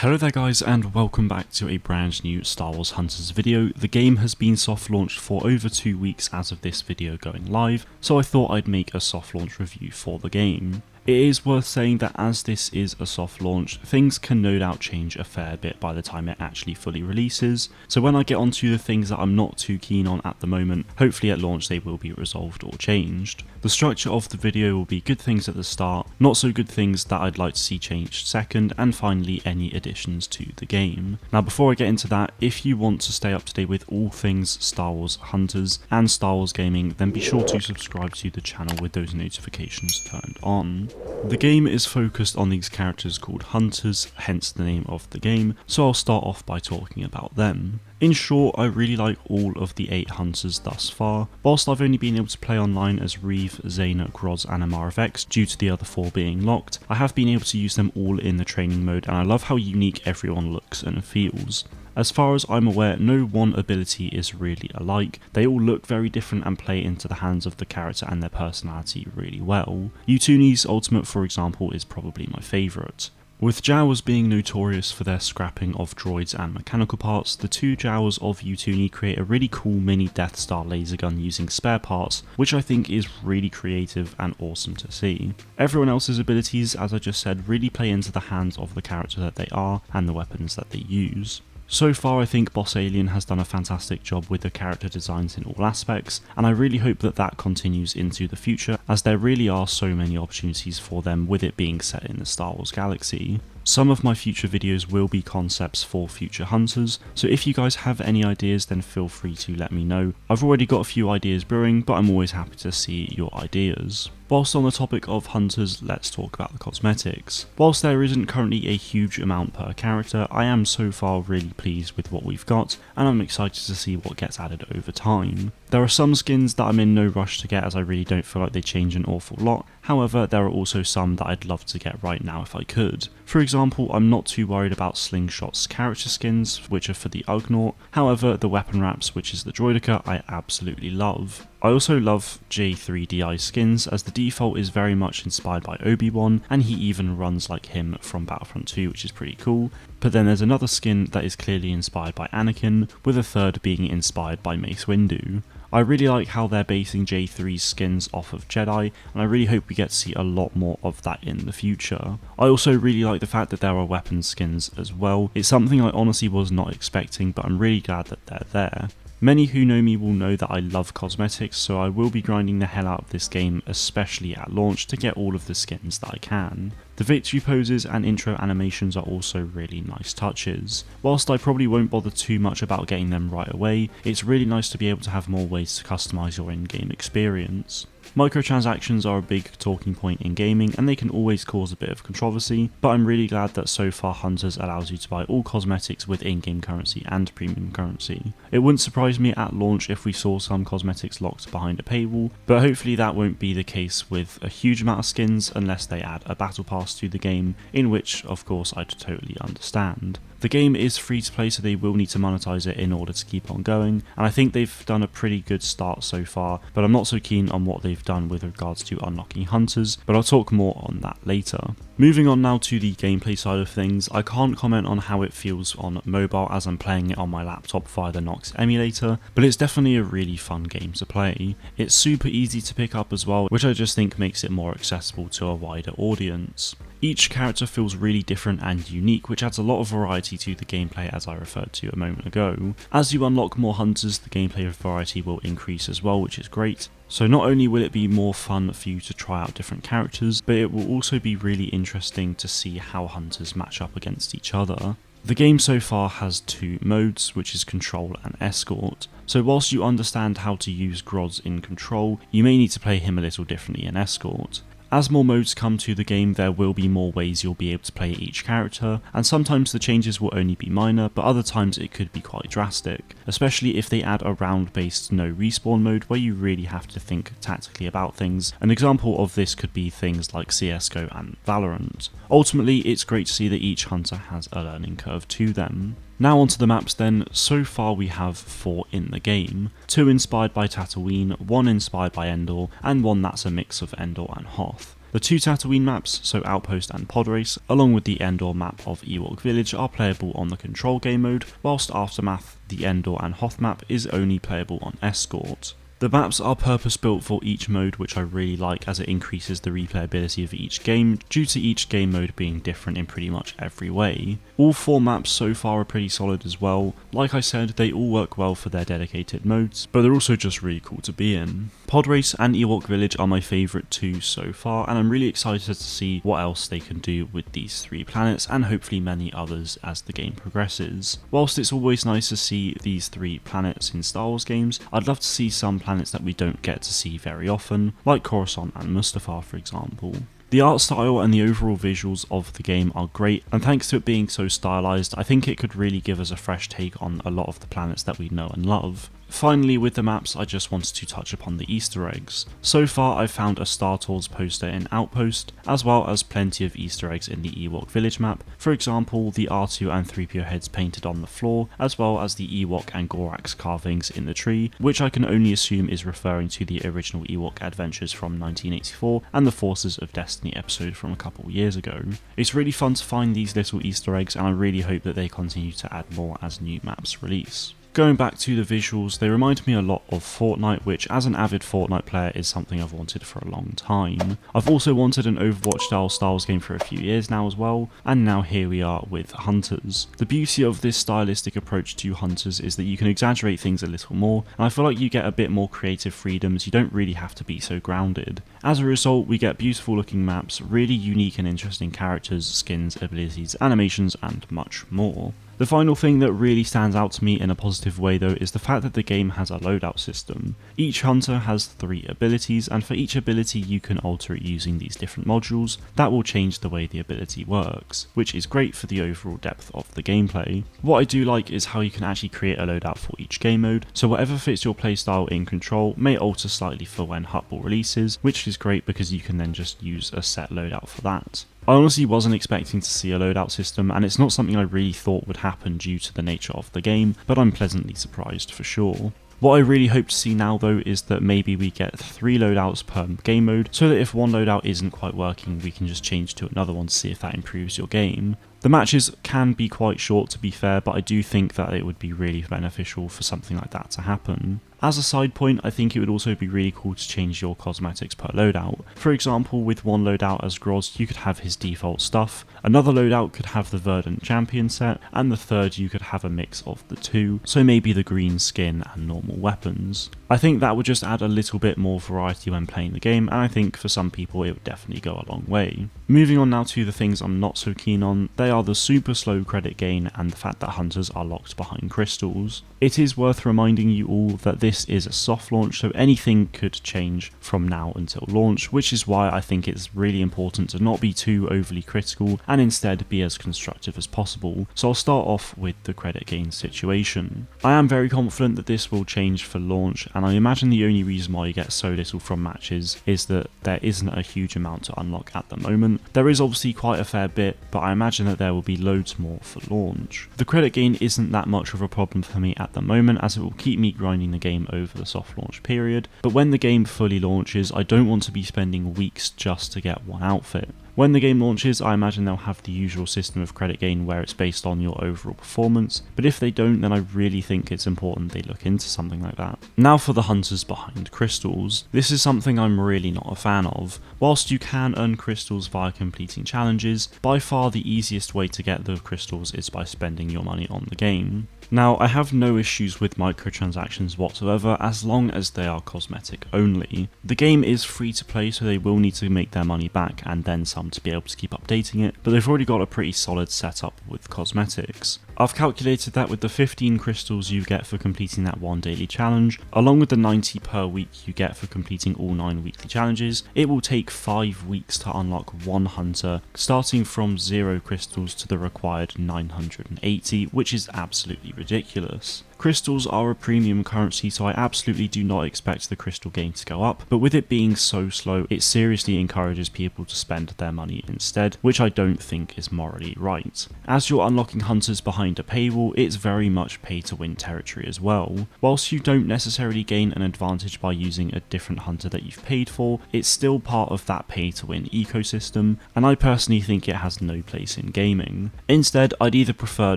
Hello there guys, and welcome back to a brand new Star Wars Hunters video. The game has been soft launched for over 2 weeks as of this video going live, so I thought I'd make a soft launch review for the game. It is worth saying that as this is a soft launch, things can no doubt change a fair bit by the time it actually fully releases, so when I get onto the things that I'm not too keen on at the moment, hopefully at launch they will be resolved or changed. The structure of the video will be good things at the start, not so good things that I'd like to see changed second, and finally any additions to the game. Now before I get into that, if you want to stay up to date with all things Star Wars Hunters and Star Wars gaming, then be sure to subscribe to the channel with those notifications turned on. The game is focused on these characters called Hunters, hence the name of the game, so I'll start off by talking about them. In short, I really like all of the 8 Hunters thus far. Whilst I've only been able to play online as Reeve, Zayna, Groz and Amara Vex due to the other 4 being locked, I have been able to use them all in the training mode, and I love how unique everyone looks and feels. As far as I'm aware, no one ability is really alike. They all look very different and play into the hands of the character and their personality really well. Utuni's ultimate, for example, is probably my favourite. With Jawas being notorious for their scrapping of droids and mechanical parts, the 2 Jawas of Utuni create a really cool mini Death Star laser gun using spare parts, which I think is really creative and awesome to see. Everyone else's abilities, as I just said, really play into the hands of the character that they are and the weapons that they use. So far I think Boss Alien has done a fantastic job with the character designs in all aspects, and I really hope that that continues into the future, as there really are so many opportunities for them with it being set in the Star Wars galaxy. Some of my future videos will be concepts for future Hunters, so if you guys have any ideas then feel free to let me know. I've already got a few ideas brewing, but I'm always happy to see your ideas. Whilst on the topic of Hunters, let's talk about the cosmetics. Whilst there isn't currently a huge amount per character, I am so far really pleased with what we've got, and I'm excited to see what gets added over time. There are some skins that I'm in no rush to get, as I really don't feel like they change an awful lot. However, there are also some that I'd love to get right now if I could. For example, I'm not too worried about Slingshot's character skins, which are for the Ugnaught. However, the weapon wraps, which is the Droideka, I absolutely love. I also love J3DI skins, as the default is very much inspired by Obi-Wan, and he even runs like him from Battlefront 2, which is pretty cool. But then there's another skin that is clearly inspired by Anakin, with a third being inspired by Mace Windu. I really like how they're basing J3's skins off of Jedi, and I really hope we get to see a lot more of that in the future. I also really like the fact that there are weapon skins as well. It's something I honestly was not expecting, but I'm really glad that they're there. Many who know me will know that I love cosmetics, so I will be grinding the hell out of this game, especially at launch, to get all of the skins that I can. The victory poses and intro animations are also really nice touches. Whilst I probably won't bother too much about getting them right away, it's really nice to be able to have more ways to customise your in-game experience. Microtransactions are a big talking point in gaming, and they can always cause a bit of controversy, but I'm really glad that so far Hunters allows you to buy all cosmetics with in-game currency and premium currency. It wouldn't surprise me at launch if we saw some cosmetics locked behind a paywall, but hopefully that won't be the case with a huge amount of skins unless they add a battle pass to the game, in which of course I'd totally understand. The game is free to play, so they will need to monetize it in order to keep on going, and I think they've done a pretty good start so far, but I'm not so keen on what they've done with regards to unlocking Hunters, but I'll talk more on that later. Moving on now to the gameplay side of things, I can't comment on how it feels on mobile as I'm playing it on my laptop via the Nox emulator, but it's definitely a really fun game to play. It's super easy to pick up as well, which I just think makes it more accessible to a wider audience. Each character feels really different and unique, which adds a lot of variety to the gameplay, as I referred to a moment ago. As you unlock more Hunters, the gameplay variety will increase as well, which is great. So not only will it be more fun for you to try out different characters, but it will also be really interesting to see how Hunters match up against each other. The game so far has 2 modes, which is Control and Escort. So whilst you understand how to use Groz in Control, you may need to play him a little differently in Escort. As more modes come to the game, there will be more ways you'll be able to play each character, and sometimes the changes will only be minor, but other times it could be quite drastic, especially if they add a round-based no respawn mode where you really have to think tactically about things. An example of this could be things like CSGO and Valorant. Ultimately, it's great to see that each hunter has a learning curve to them. Now onto the maps then. So far we have 4 in the game, 2 inspired by Tatooine, 1 inspired by Endor, and 1 that's a mix of Endor and Hoth. The two Tatooine maps, so Outpost and Pod Race, along with the Endor map of Ewok Village are playable on the control game mode, whilst Aftermath, the Endor and Hoth map is only playable on Escort. The maps are purpose built for each mode, which I really like as it increases the replayability of each game due to each game mode being different in pretty much every way. All 4 maps so far are pretty solid as well. Like I said, they all work well for their dedicated modes, but they're also just really cool to be in. Pod Race and Ewok Village are my favourite 2 so far, and I'm really excited to see what else they can do with these 3 planets and hopefully many others as the game progresses. Whilst it's always nice to see these 3 planets in Star Wars games, I'd love to see some planets that we don't get to see very often, like Coruscant and Mustafar for example. The art style and the overall visuals of the game are great, and thanks to it being so stylized, I think it could really give us a fresh take on a lot of the planets that we know and love. Finally, with the maps, I just wanted to touch upon the Easter eggs. So far, I've found a Star Tours poster in Outpost, as well as plenty of Easter eggs in the Ewok Village map. For example, the R2 and 3PO heads painted on the floor, as well as the Ewok and Gorax carvings in the tree, which I can only assume is referring to the original Ewok adventures from 1984 and the Forces of Destiny episode from a couple years ago. It's really fun to find these little Easter eggs, and I really hope that they continue to add more as new maps release. Going back to the visuals, they remind me a lot of Fortnite, which as an avid Fortnite player is something I've wanted for a long time. I've also wanted an Overwatch style Star Wars game for a few years now as well, and now here we are with Hunters. The beauty of this stylistic approach to Hunters is that you can exaggerate things a little more, and I feel like you get a bit more creative freedoms, you don't really have to be so grounded. As a result, we get beautiful looking maps, really unique and interesting characters, skins, abilities, animations, and much more. The final thing that really stands out to me in a positive way though is the fact that the game has a loadout system. Each hunter has 3 abilities, and for each ability you can alter it using these different modules that will change the way the ability works, which is great for the overall depth of the gameplay. What I do like is how you can actually create a loadout for each game mode, so whatever fits your playstyle in Control may alter slightly for when Huttball releases, which is great because you can then just use a set loadout for that. I honestly wasn't expecting to see a loadout system, and it's not something I really thought would happen due to the nature of the game, but I'm pleasantly surprised for sure. What I really hope to see now though is that maybe we get 3 loadouts per game mode, so that if one loadout isn't quite working we can just change to another one to see if that improves your game. The matches can be quite short to be fair, but I do think that it would be really beneficial for something like that to happen. As a side point, I think it would also be really cool to change your cosmetics per loadout. For example, with one loadout as Groz, you could have his default stuff, another loadout could have the Verdant Champion set, and the third you could have a mix of the 2, so maybe the green skin and normal weapons. I think that would just add a little bit more variety when playing the game, and I think for some people it would definitely go a long way. Moving on now to the things I'm not so keen on, they are the super slow credit gain and the fact that hunters are locked behind crystals. It is worth reminding you all that this is a soft launch, so anything could change from now until launch, which is why I think it's really important to not be too overly critical and instead be as constructive as possible. So I'll start off with the credit gain situation. I am very confident that this will change for launch, and I imagine the only reason why you get so little from matches is that there isn't a huge amount to unlock at the moment. There is obviously quite a fair bit, but I imagine that there will be loads more for launch. The credit gain isn't that much of a problem for me at the moment, as it will keep me grinding the game over the soft launch period, but when the game fully launches I don't want to be spending weeks just to get one outfit. When the game launches, I imagine they'll have the usual system of credit gain where it's based on your overall performance, but if they don't, then I really think it's important they look into something like that. Now for the hunters behind crystals. This is something I'm really not a fan of. Whilst you can earn crystals via completing challenges, by far the easiest way to get the crystals is by spending your money on the game. Now, I have no issues with microtransactions whatsoever as long as they are cosmetic only. The game is free to play, so they will need to make their money back and then some to be able to keep updating it, but they've already got a pretty solid setup with cosmetics. I've calculated that with the 15 crystals you get for completing that one daily challenge, along with the 90 per week you get for completing all 9 weekly challenges, it will take 5 weeks to unlock one hunter, starting from 0 crystals to the required 980, which is absolutely ridiculous. Crystals are a premium currency, so I absolutely do not expect the crystal game to go up, but with it being so slow, it seriously encourages people to spend their money instead, which I don't think is morally right. As you're unlocking hunters behind a paywall, it's very much pay to win territory as well. Whilst you don't necessarily gain an advantage by using a different hunter that you've paid for, it's still part of that pay to win ecosystem, and I personally think it has no place in gaming. Instead, I'd either prefer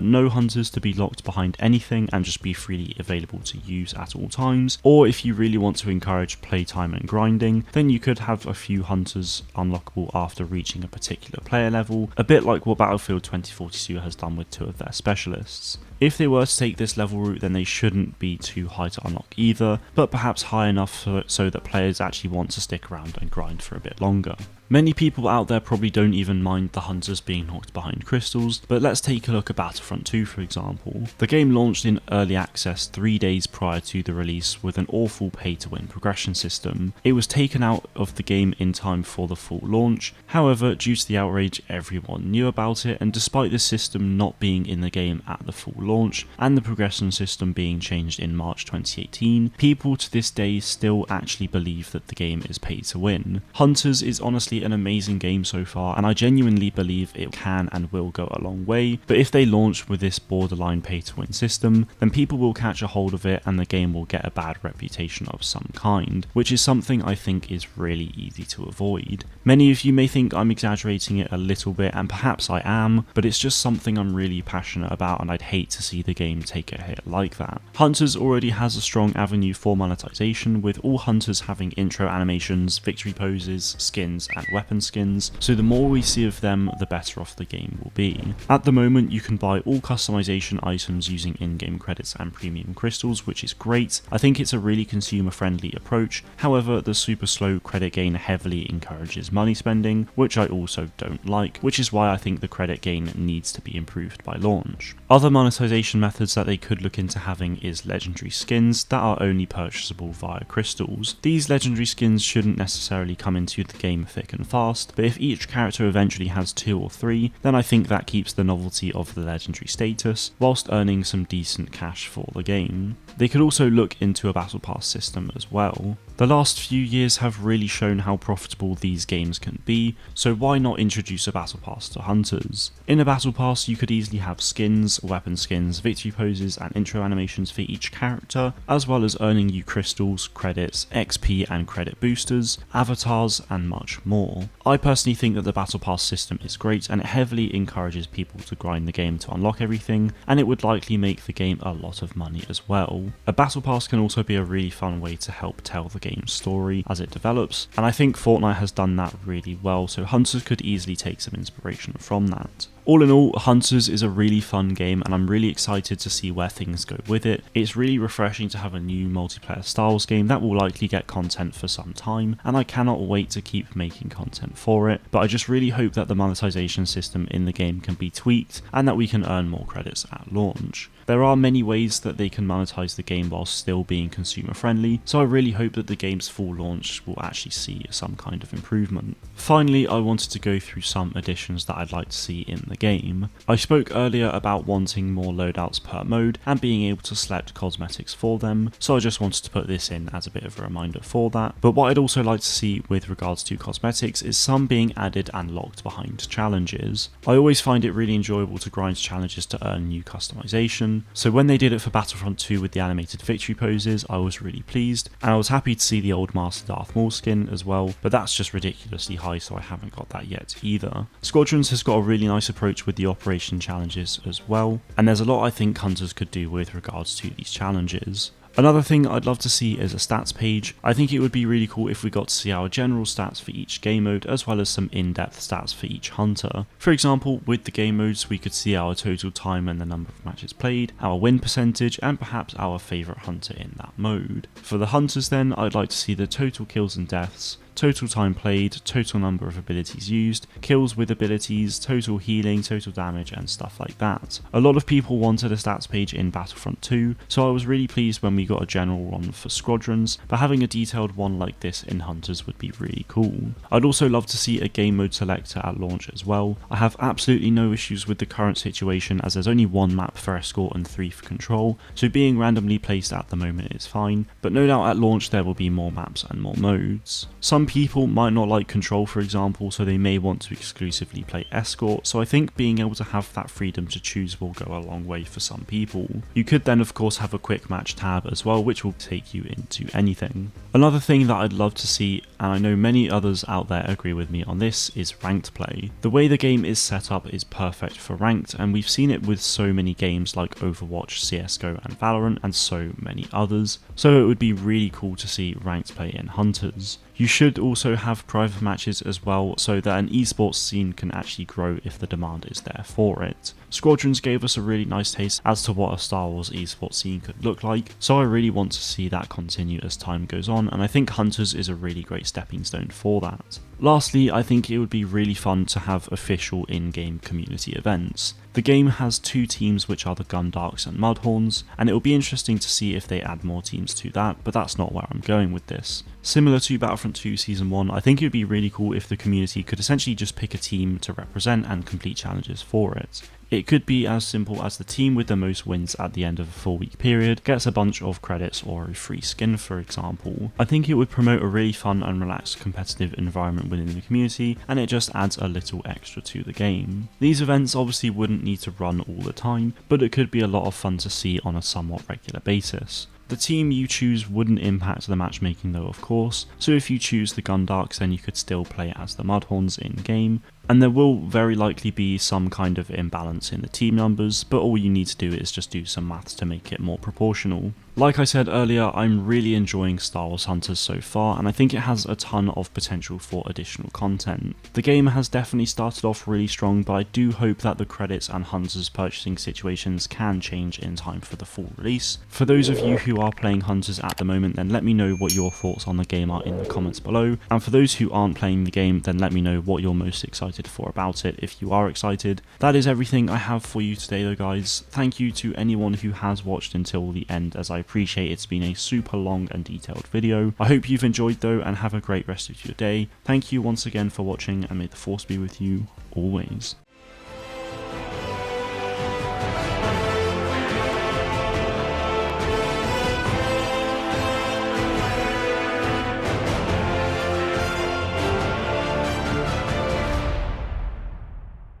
no hunters to be locked behind anything and just be freely available to use at all times, or if you really want to encourage playtime and grinding, then you could have a few hunters unlockable after reaching a particular player level, a bit like what Battlefield 2042 has done with 2 of their specialists. If they were to take this level route, then they shouldn't be too high to unlock either, but perhaps high enough so that players actually want to stick around and grind for a bit longer. Many people out there probably don't even mind the hunters being knocked behind crystals, but let's take a look at Battlefront 2 for example. The game launched in early access 3 days prior to the release with an awful pay to win progression system. It was taken out of the game in time for the full launch, however due to the outrage everyone knew about it, and despite the system not being in the game at the full launch and the progression system being changed in March 2018, people to this day still actually believe that the game is pay to win. Hunters is honestly an amazing game so far, and I genuinely believe it can and will go a long way, but if they launch with this borderline pay to win system, then people will catch a hold of it and the game will get a bad reputation of some kind, which is something I think is really easy to avoid. Many of you may think I'm exaggerating it a little bit, and perhaps I am, but it's just something I'm really passionate about and I'd hate to see the game take a hit like that. Hunters already has a strong avenue for monetization, with all hunters having intro animations, victory poses, skins and weapon skins, so the more we see of them, the better off the game will be. At the moment, you can buy all customization items using in-game credits and premium crystals, which is great. I think it's a really consumer-friendly approach. However, the super slow credit gain heavily encourages money spending, which I also don't like, which is why I think the credit gain needs to be improved by launch. Other monetization methods that they could look into having is legendary skins that are only purchasable via crystals. These legendary skins shouldn't necessarily come into the game thick and fast, but if each character eventually has 2 or 3, then I think that keeps the novelty of the legendary status, whilst earning some decent cash for the game. They could also look into a battle pass system as well. The last few years have really shown how profitable these games can be, so why not introduce a battle pass to hunters? In a battle pass you could easily have skins, weapon skins, victory poses and intro animations for each character, as well as earning you crystals, credits, XP and credit boosters, avatars and much more. I personally think that the battle pass system is great and it heavily encourages people to grind the game to unlock everything, and it would likely make the game a lot of money as well. A battle pass can also be a really fun way to help tell the game's story as it develops, and I think Fortnite has done that really well, so hunters could easily take some inspiration from that. All in all, Hunters is a really fun game and I'm really excited to see where things go with it. It's really refreshing to have a new multiplayer styles game that will likely get content for some time, and I cannot wait to keep making content for it, but I just really hope that the monetization system in the game can be tweaked and that we can earn more credits at launch. There are many ways that they can monetize the game while still being consumer friendly, so I really hope that the game's full launch will actually see some kind of improvement. Finally, I wanted to go through some additions that I'd like to see in the game. I spoke earlier about wanting more loadouts per mode and being able to select cosmetics for them, so I just wanted to put this in as a bit of a reminder for that. But what I'd also like to see with regards to cosmetics is some being added and locked behind challenges. I always find it really enjoyable to grind challenges to earn new customization, so when they did it for Battlefront 2 with the animated victory poses, I was really pleased, and I was happy to see the old Master Darth Maul skin as well, but that's just ridiculously high, so I haven't got that yet either. Squadrons has got a really nice approach with the operation challenges as well, and there's a lot I think Hunters could do with regards to these challenges. Another thing I'd love to see is a stats page. I think it would be really cool if we got to see our general stats for each game mode, as well as some in-depth stats for each hunter. For example, with the game modes we could see our total time and the number of matches played, our win percentage, and perhaps our favourite hunter in that mode. For the hunters then, I'd like to see the total kills and deaths, total time played, total number of abilities used, kills with abilities, total healing, total damage and stuff like that. A lot of people wanted a stats page in Battlefront 2, so I was really pleased when we got a general one for squadrons, but having a detailed one like this in Hunters would be really cool. I'd also love to see a game mode selector at launch as well. I have absolutely no issues with the current situation as there's only one map for escort and 3 for control, so being randomly placed at the moment is fine, but no doubt at launch there will be more maps and more modes. Some people might not like control, for example, so they may want to exclusively play escort, so I think being able to have that freedom to choose will go a long way for some people. You could then of course have a quick match tab as well, which will take you into anything. Another thing that I'd love to see, and I know many others out there agree with me on this, is ranked play. The way the game is set up is perfect for ranked, and we've seen it with so many games like Overwatch, CSGO and Valorant and so many others, so it would be really cool to see ranked play in Hunters. You should also have private matches as well, so that an esports scene can actually grow if the demand is there for it. Squadrons gave us a really nice taste as to what a Star Wars esports scene could look like, so I really want to see that continue as time goes on, and I think Hunters is a really great stepping stone for that. Lastly, I think it would be really fun to have official in-game community events. The game has 2 teams, which are the Gundarks and Mudhorns, and it will be interesting to see if they add more teams to that, but that's not where I'm going with this. Similar to Battlefront 2 Season 1, I think it would be really cool if the community could essentially just pick a team to represent and complete challenges for it. It could be as simple as the team with the most wins at the end of a 4-week period gets a bunch of credits or a free skin, for example. I think it would promote a really fun and relaxed competitive environment within the community, and it just adds a little extra to the game. These events obviously wouldn't need to run all the time, but it could be a lot of fun to see on a somewhat regular basis. The team you choose wouldn't impact the matchmaking though, of course, so if you choose the Gundarks then you could still play as the Mudhorns in game, and there will very likely be some kind of imbalance in the team numbers, but all you need to do is just do some maths to make it more proportional. Like I said earlier, I'm really enjoying Star Wars Hunters so far, and I think it has a ton of potential for additional content. The game has definitely started off really strong, but I do hope that the credits and Hunters purchasing situations can change in time for the full release. For those of you who are playing Hunters at the moment, then let me know what your thoughts on the game are in the comments below, and for those who aren't playing the game, then let me know what you're most excited for about it if you are excited. That is everything I have for you today though, guys. Thank you to anyone who has watched until the end, as I appreciate it's been a super long and detailed video. I hope you've enjoyed though, and have a great rest of your day. Thank you once again for watching, and may the force be with you always.